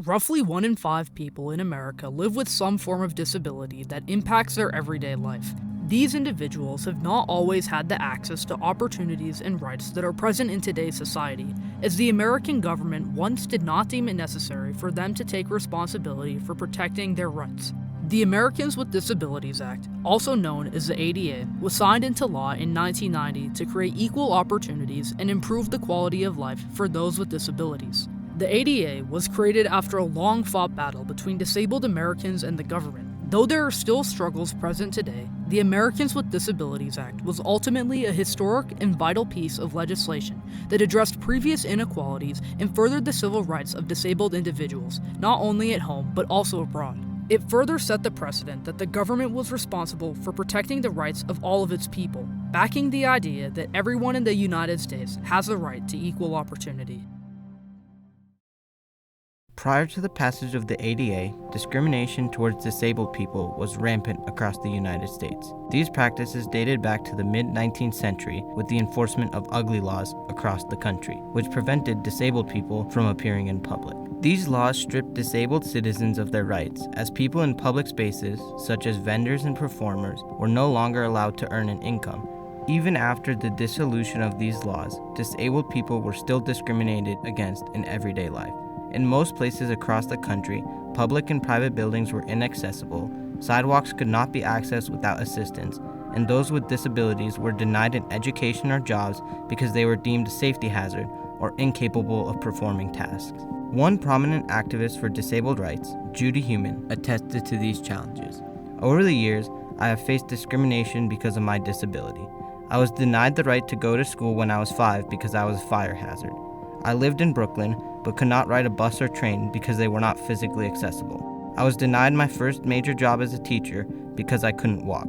Roughly 1 in 5 people in America live with some form of disability that impacts their everyday life. These individuals have not always had the access to opportunities and rights that are present in today's society, as the American government once did not deem it necessary for them to take responsibility for protecting their rights. The Americans with Disabilities Act, also known as the ADA, was signed into law in 1990 to create equal opportunities and improve the quality of life for those with disabilities. The ADA was created after a long-fought battle between disabled Americans and the government. Though there are still struggles present today, the Americans with Disabilities Act was ultimately a historic and vital piece of legislation that addressed previous inequalities and furthered the civil rights of disabled individuals, not only at home but also abroad. It further set the precedent that the government was responsible for protecting the rights of all of its people, backing the idea that everyone in the United States has the right to equal opportunity. Prior to the passage of the ADA, discrimination towards disabled people was rampant across the United States. These practices dated back to the mid-19th century with the enforcement of ugly laws across the country, which prevented disabled people from appearing in public. These laws stripped disabled citizens of their rights, as people in public spaces, such as vendors and performers, were no longer allowed to earn an income. Even after the dissolution of these laws, disabled people were still discriminated against in everyday life. In most places across the country, public and private buildings were inaccessible, sidewalks could not be accessed without assistance, and those with disabilities were denied an education or jobs because they were deemed a safety hazard or incapable of performing tasks. One prominent activist for disabled rights, Judy Heumann, attested to these challenges. Over the years, I have faced discrimination because of my disability. I was denied the right to go to school when I was 5 because I was a fire hazard. I lived in Brooklyn, but could not ride a bus or train because they were not physically accessible. I was denied my first major job as a teacher because I couldn't walk.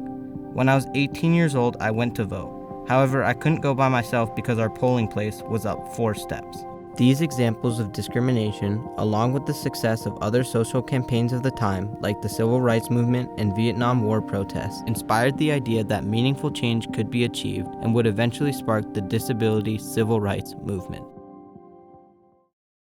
When I was 18 years old, I went to vote. However, I couldn't go by myself because our polling place was up 4 steps. These examples of discrimination, along with the success of other social campaigns of the time, like the Civil Rights Movement and Vietnam War protests, inspired the idea that meaningful change could be achieved and would eventually spark the disability civil rights movement.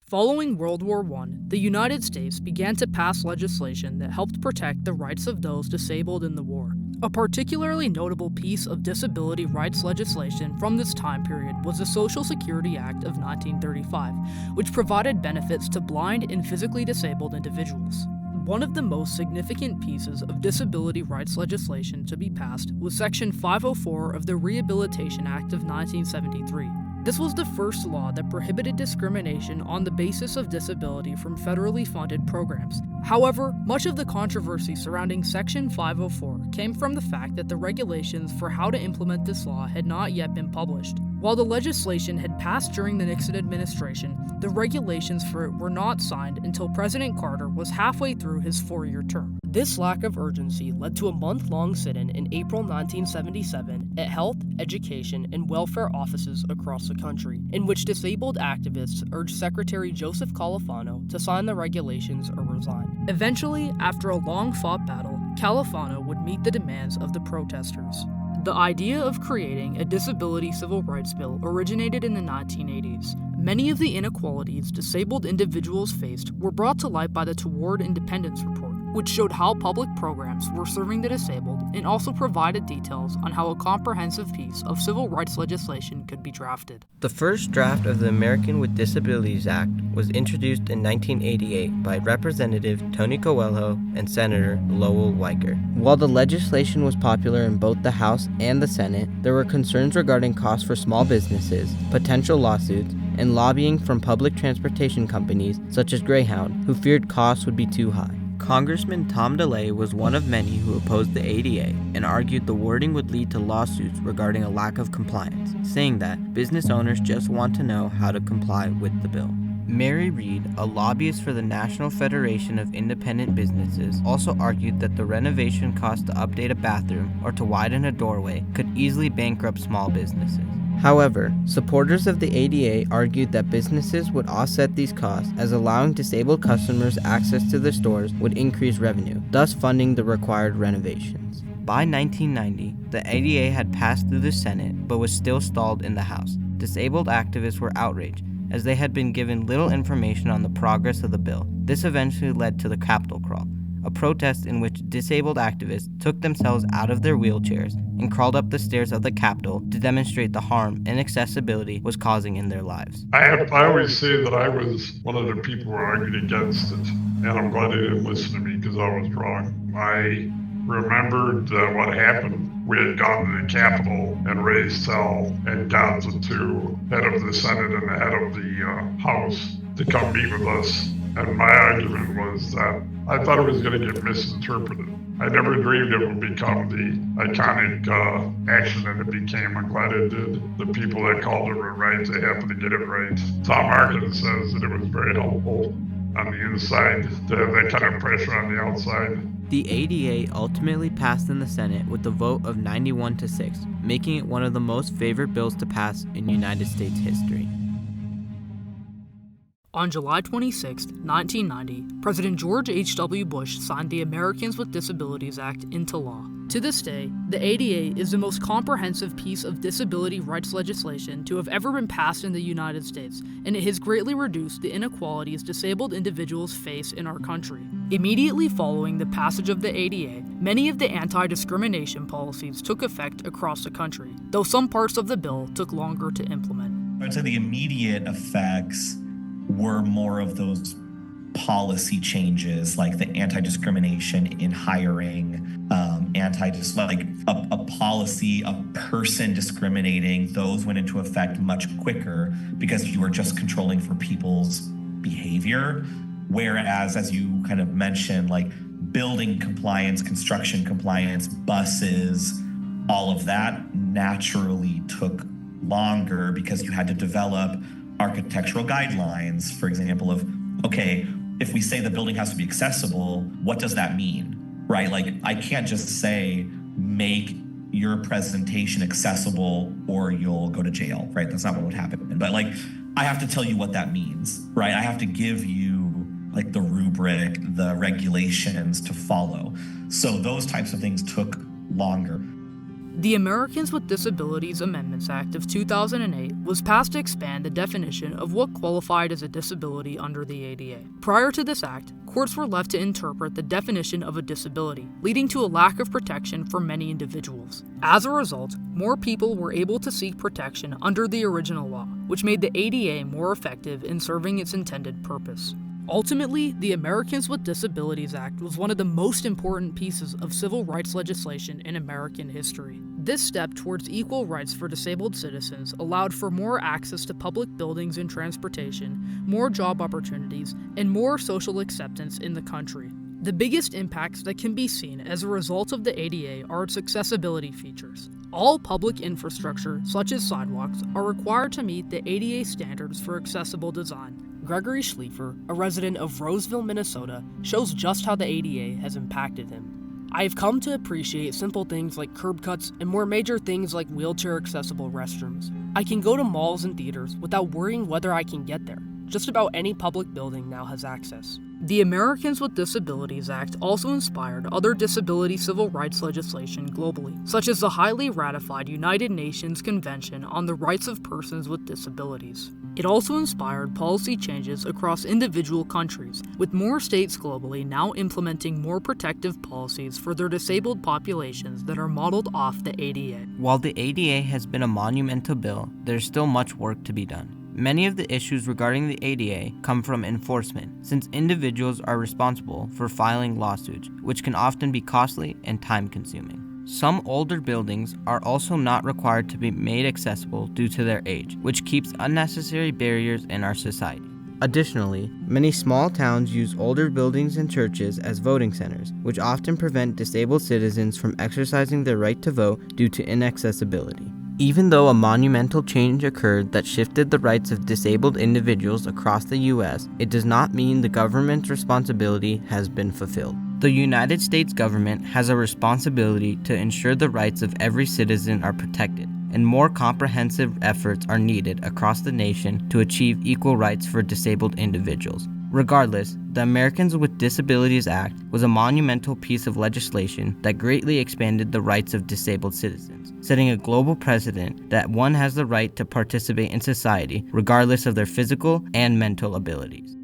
Following World War I, the United States began to pass legislation that helped protect the rights of those disabled in the war. A particularly notable piece of disability rights legislation from this time period was the Social Security Act of 1935, which provided benefits to blind and physically disabled individuals. One of the most significant pieces of disability rights legislation to be passed was Section 504 of the Rehabilitation Act of 1973. This was the first law that prohibited discrimination on the basis of disability from federally funded programs. However, much of the controversy surrounding Section 504 came from the fact that the regulations for how to implement this law had not yet been published. While the legislation had passed during the Nixon administration, the regulations for it were not signed until President Carter was halfway through his 4-year term. This lack of urgency led to a month-long sit-in in April 1977 at health, education, and welfare offices across the country, in which disabled activists urged Secretary Joseph Califano to sign the regulations or resign. Eventually, after a long-fought battle, Califano would meet the demands of the protesters. The idea of creating a disability civil rights bill originated in the 1980s. Many of the inequalities disabled individuals faced were brought to light by the Toward Independence report, which showed how public programs were serving the disabled and also provided details on how a comprehensive piece of civil rights legislation could be drafted. The first draft of the American with Disabilities Act was introduced in 1988 by Representative Tony Coelho and Senator Lowell Weicker. While the legislation was popular in both the House and the Senate, there were concerns regarding costs for small businesses, potential lawsuits, and lobbying from public transportation companies such as Greyhound, who feared costs would be too high. Congressman Tom DeLay was one of many who opposed the ADA and argued the wording would lead to lawsuits regarding a lack of compliance, saying that business owners just want to know how to comply with the bill. Mary Reed, a lobbyist for the National Federation of Independent Businesses, also argued that the renovation cost to update a bathroom or to widen a doorway could easily bankrupt small businesses. However, supporters of the ADA argued that businesses would offset these costs, as allowing disabled customers access to their stores would increase revenue, thus funding the required renovations. By 1990, the ADA had passed through the Senate but was still stalled in the House. Disabled activists were outraged, as they had been given little information on the progress of the bill. This eventually led to the Capitol Crawl, a protest in which disabled activists took themselves out of their wheelchairs and crawled up the stairs of the Capitol to demonstrate the harm inaccessibility was causing in their lives. I always say that I was one of the people who argued against it, and I'm glad they didn't listen to me because I was wrong. I remembered what happened. We had gone to the Capitol and raised hell and got the two, head of the Senate and the head of the House, to come meet with us. And my argument was that I thought it was going to get misinterpreted. I never dreamed it would become the iconic action that it became. I'm glad it did. The people that called it were right. They happened to get it right. Tom Harkin says that it was very helpful on the inside to have that kind of pressure on the outside. The ADA ultimately passed in the Senate with a vote of 91-6, making it one of the most favored bills to pass in United States history. On July 26, 1990, President George H.W. Bush signed the Americans with Disabilities Act into law. To this day, the ADA is the most comprehensive piece of disability rights legislation to have ever been passed in the United States, and it has greatly reduced the inequalities disabled individuals face in our country. Immediately following the passage of the ADA, many of the anti-discrimination policies took effect across the country, though some parts of the bill took longer to implement. I'd say the immediate effects were more of those policy changes, like the anti-discrimination in hiring, a policy of person discriminating. Those went into effect much quicker because you were just controlling for people's behavior. Whereas, as you kind of mentioned, like building compliance, construction compliance, buses, all of that naturally took longer because you had to develop architectural guidelines, for example, of, okay, if we say the building has to be accessible, what does that mean, right? Like, I can't just say, make your presentation accessible or you'll go to jail, right? That's not what would happen. But like, I have to tell you what that means, right? I have to give you like the rubric, the regulations to follow. So those types of things took longer. The Americans with Disabilities Amendments Act of 2008 was passed to expand the definition of what qualified as a disability under the ADA. Prior to this act, courts were left to interpret the definition of a disability, leading to a lack of protection for many individuals. As a result, more people were able to seek protection under the original law, which made the ADA more effective in serving its intended purpose. Ultimately, the Americans with Disabilities Act was one of the most important pieces of civil rights legislation in American history. This step towards equal rights for disabled citizens allowed for more access to public buildings and transportation, more job opportunities, and more social acceptance in the country. The biggest impacts that can be seen as a result of the ADA are its accessibility features. All public infrastructure, such as sidewalks, are required to meet the ADA standards for accessible design. Gregory Schliefer, a resident of Roseville, Minnesota, shows just how the ADA has impacted him. I have come to appreciate simple things like curb cuts and more major things like wheelchair-accessible restrooms. I can go to malls and theaters without worrying whether I can get there. Just about any public building now has access. The Americans with Disabilities Act also inspired other disability civil rights legislation globally, such as the highly ratified United Nations Convention on the Rights of Persons with Disabilities. It also inspired policy changes across individual countries, with more states globally now implementing more protective policies for their disabled populations that are modeled off the ADA. While the ADA has been a monumental bill, there's still much work to be done. Many of the issues regarding the ADA come from enforcement, since individuals are responsible for filing lawsuits, which can often be costly and time-consuming. Some older buildings are also not required to be made accessible due to their age, which keeps unnecessary barriers in our society. Additionally, many small towns use older buildings and churches as voting centers, which often prevent disabled citizens from exercising their right to vote due to inaccessibility. Even though a monumental change occurred that shifted the rights of disabled individuals across the U.S., it does not mean the government's responsibility has been fulfilled. The United States government has a responsibility to ensure the rights of every citizen are protected, and more comprehensive efforts are needed across the nation to achieve equal rights for disabled individuals. Regardless, the Americans with Disabilities Act was a monumental piece of legislation that greatly expanded the rights of disabled citizens, setting a global precedent that one has the right to participate in society regardless of their physical and mental abilities.